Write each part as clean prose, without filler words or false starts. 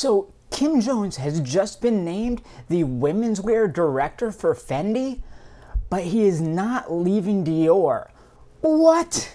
So Kim Jones has just been named the womenswear director for Fendi, but he is not leaving Dior. What?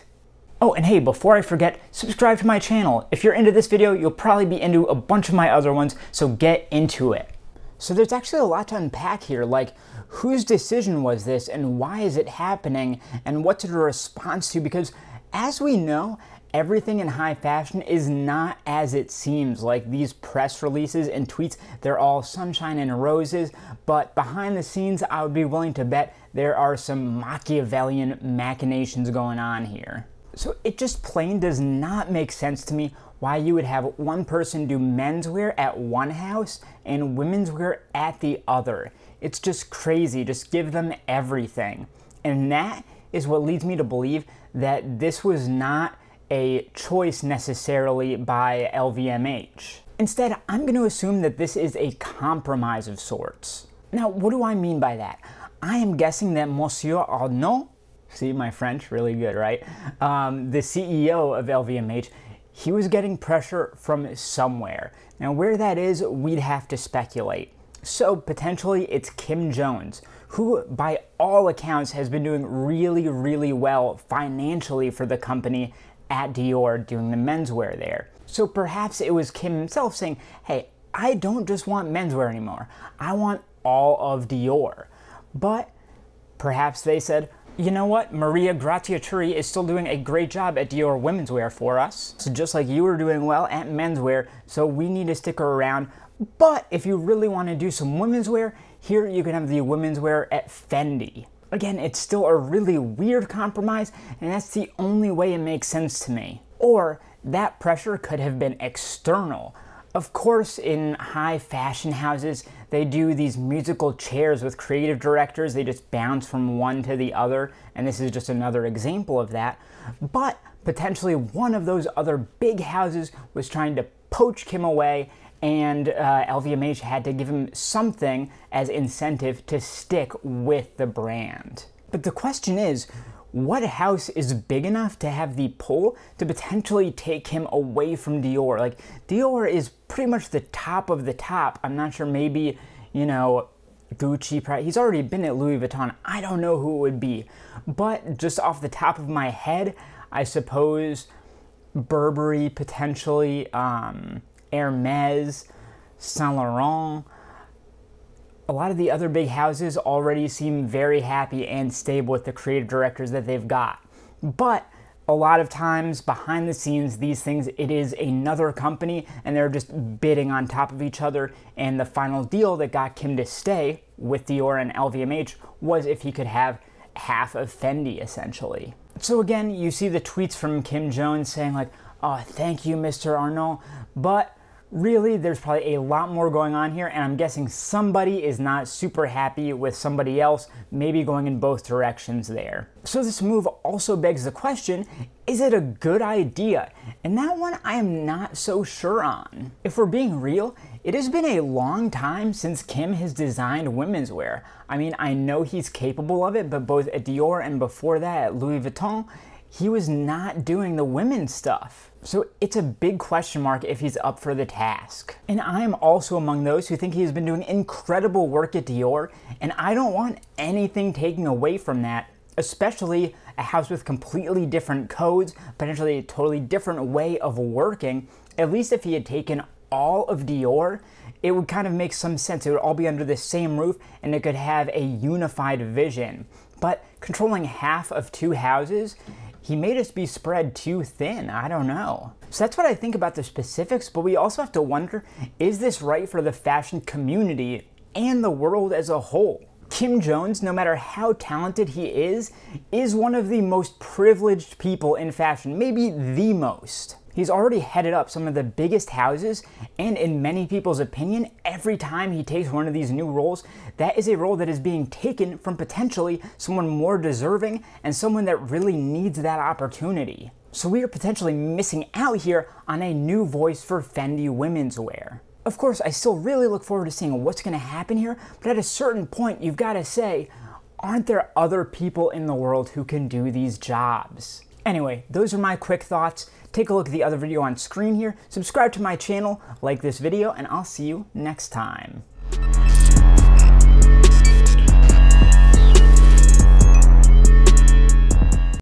Oh, and hey, before I forget, subscribe to my channel. If you're into this video, you'll probably be into a bunch of my other ones, so get into it. So there's actually a lot to unpack here, like whose decision was this and why is it happening and what's it a response to? Because as we know, everything in high fashion is not as it seems. Like these press releases and tweets, they're all sunshine and roses, but behind the scenes, I would be willing to bet there are some Machiavellian machinations going on here. So it just plain does not make sense to me why you would have one person do menswear at one house and womenswear at the other. It's just crazy. Just give them everything. And that is what leads me to believe that this was not a choice necessarily by LVMH. Instead, I'm going to assume that this is a compromise of sorts. Now, what do I mean by that? I am guessing that Monsieur Arnault, see my French, really good, right? The CEO of LVMH, he was getting pressure from somewhere. Now, where that is, we'd have to speculate. So potentially it's Kim Jones, who by all accounts has been doing really, really well financially for the company at Dior doing the menswear there. So perhaps it was Kim himself saying, hey, I don't just want menswear anymore. I want all of Dior. But perhaps they said, you know what, Maria Grazia Chiuri is still doing a great job at Dior womenswear for us. So just like you were doing well at menswear, so we need to stick her around. But if you really want to do some womenswear, here you can have the womenswear at Fendi. Again, it's still a really weird compromise, and that's the only way it makes sense to me. Or that pressure could have been external. Of course, in high fashion houses, they do these musical chairs with creative directors. They just bounce from one to the other, and this is just another example of that. But potentially one of those other big houses was trying to poach Kim away, and LVMH had to give him something as incentive to stick with the brand. But the question is, what house is big enough to have the pull to potentially take him away from Dior? Like, Dior is pretty much the top of the top. I'm not sure, maybe, you know, Gucci, he's already been at Louis Vuitton. I don't know who it would be. But just off the top of my head, I suppose Burberry, potentially, Hermes, Saint Laurent. A lot of the other big houses already seem very happy and stable with the creative directors that they've got. But a lot of times behind the scenes, these things, it is another company and they're just bidding on top of each other. And the final deal that got Kim to stay with Dior and LVMH was if he could have half of Fendi, essentially. So again, you see the tweets from Kim Jones saying like, oh, thank you, Mr. Arnault. But really, there's probably a lot more going on here, and I'm guessing somebody is not super happy with somebody else, maybe going in both directions there. So this move also begs the question, is it a good idea? And that one I am not so sure on. If we're being real, it has been a long time since Kim has designed womenswear. I mean, I know he's capable of it, but both at Dior and before that at Louis Vuitton, he was not doing the women's stuff. So it's a big question mark if he's up for the task. And I'm also among those who think he has been doing incredible work at Dior, and I don't want anything taken away from that, especially a house with completely different codes, potentially a totally different way of working. At least if he had taken all of Dior, it would kind of make some sense. It would all be under the same roof and it could have a unified vision. But controlling half of two houses, he may just be spread too thin, I don't know. So that's what I think about the specifics, but we also have to wonder, is this right for the fashion community and the world as a whole? Kim Jones, no matter how talented he is one of the most privileged people in fashion, maybe the most. He's already headed up some of the biggest houses, and in many people's opinion, every time he takes one of these new roles, that is a role that is being taken from potentially someone more deserving and someone that really needs that opportunity. So we are potentially missing out here on a new voice for Fendi womenswear. Of course, I still really look forward to seeing what's going to happen here, but at a certain point, you've got to say, aren't there other people in the world who can do these jobs? Anyway, those are my quick thoughts. Take a look at the other video on screen here, subscribe to my channel, like this video, and I'll see you next time.